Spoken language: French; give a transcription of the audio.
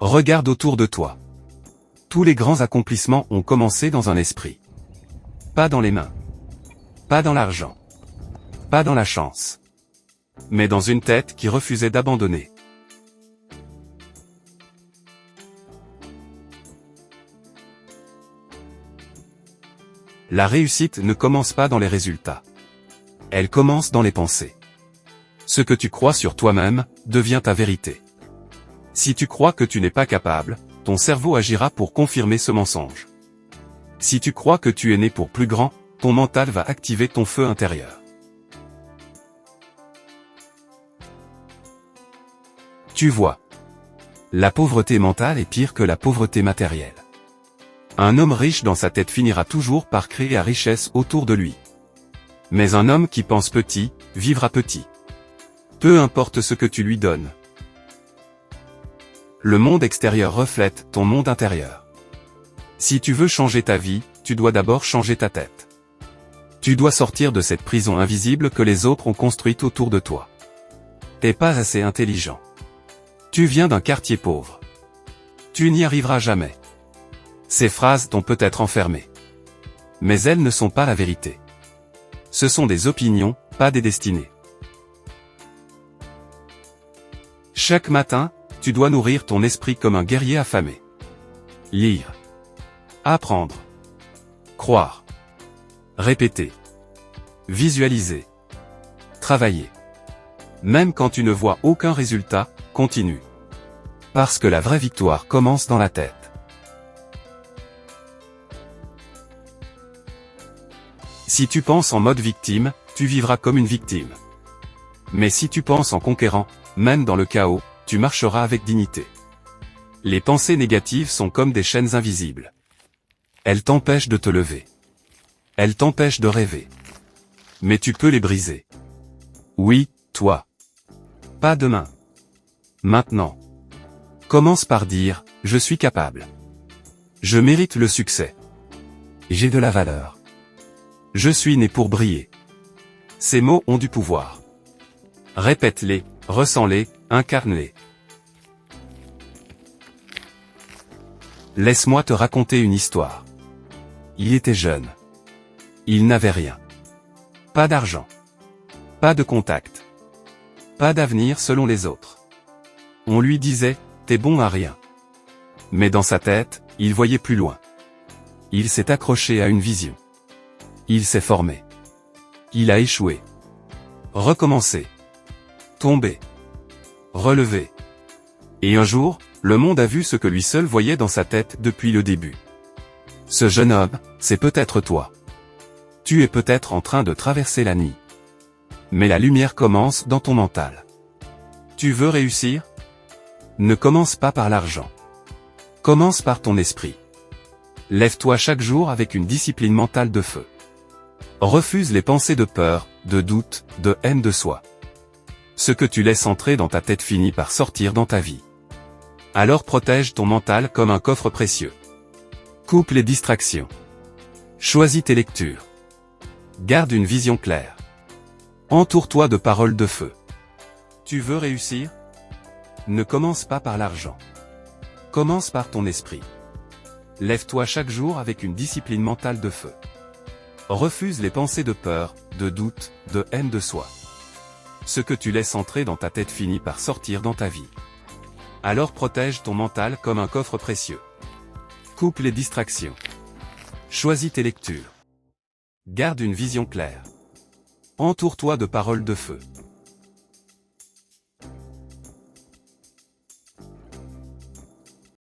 Regarde autour de toi. Tous les grands accomplissements ont commencé dans un esprit. Pas dans les mains. Pas dans l'argent. Pas dans la chance. Mais dans une tête qui refusait d'abandonner. La réussite ne commence pas dans les résultats. Elle commence dans les pensées. Ce que tu crois sur toi-même, devient ta vérité. Si tu crois que tu n'es pas capable, ton cerveau agira pour confirmer ce mensonge. Si tu crois que tu es né pour plus grand, ton mental va activer ton feu intérieur. Tu vois. La pauvreté mentale est pire que la pauvreté matérielle. Un homme riche dans sa tête finira toujours par créer la richesse autour de lui. Mais un homme qui pense petit, vivra petit. Peu importe ce que tu lui donnes. Le monde extérieur reflète ton monde intérieur. Si tu veux changer ta vie, tu dois d'abord changer ta tête. Tu dois sortir de cette prison invisible que les autres ont construite autour de toi. T'es pas assez intelligent. Tu viens d'un quartier pauvre. Tu n'y arriveras jamais. Ces phrases t'ont peut-être enfermé. Mais elles ne sont pas la vérité. Ce sont des opinions, pas des destinées. Chaque matin, tu dois nourrir ton esprit comme un guerrier affamé. Lire. Apprendre. Croire. Répéter. Visualiser. Travailler. Même quand tu ne vois aucun résultat, continue. Parce que la vraie victoire commence dans la tête. Si tu penses en mode victime, tu vivras comme une victime. Mais si tu penses en conquérant, même dans le chaos, tu marcheras avec dignité. Les pensées négatives sont comme des chaînes invisibles. Elles t'empêchent de te lever. Elles t'empêchent de rêver. Mais tu peux les briser. Oui, toi. Pas demain. Maintenant. Commence par dire, je suis capable. Je mérite le succès. J'ai de la valeur. Je suis né pour briller. Ces mots ont du pouvoir. Répète-les, ressens-les, incarne-les. Laisse-moi te raconter une histoire. Il était jeune. Il n'avait rien. Pas d'argent. Pas de contact. Pas d'avenir selon les autres. On lui disait, t'es bon à rien. Mais dans sa tête, il voyait plus loin. Il s'est accroché à une vision. Il s'est formé. Il a échoué. Recommencé. Tombé. Relevé. Et un jour, le monde a vu ce que lui seul voyait dans sa tête depuis le début. Ce jeune homme, c'est peut-être toi. Tu es peut-être en train de traverser la nuit. Mais la lumière commence dans ton mental. Tu veux réussir? Ne commence pas par l'argent. Commence par ton esprit. Lève-toi chaque jour avec une discipline mentale de feu. Refuse les pensées de peur, de doute, de haine de soi. Ce que tu laisses entrer dans ta tête finit par sortir dans ta vie. Alors protège ton mental comme un coffre précieux. Coupe les distractions. Choisis tes lectures. Garde une vision claire. Entoure-toi de paroles de feu. Tu veux réussir? Ne commence pas par l'argent. Commence par ton esprit. Lève-toi chaque jour avec une discipline mentale de feu. Refuse les pensées de peur, de doute, de haine de soi. Ce que tu laisses entrer dans ta tête finit par sortir dans ta vie. Alors protège ton mental comme un coffre précieux. Coupe les distractions. Choisis tes lectures. Garde une vision claire. Entoure-toi de paroles de feu.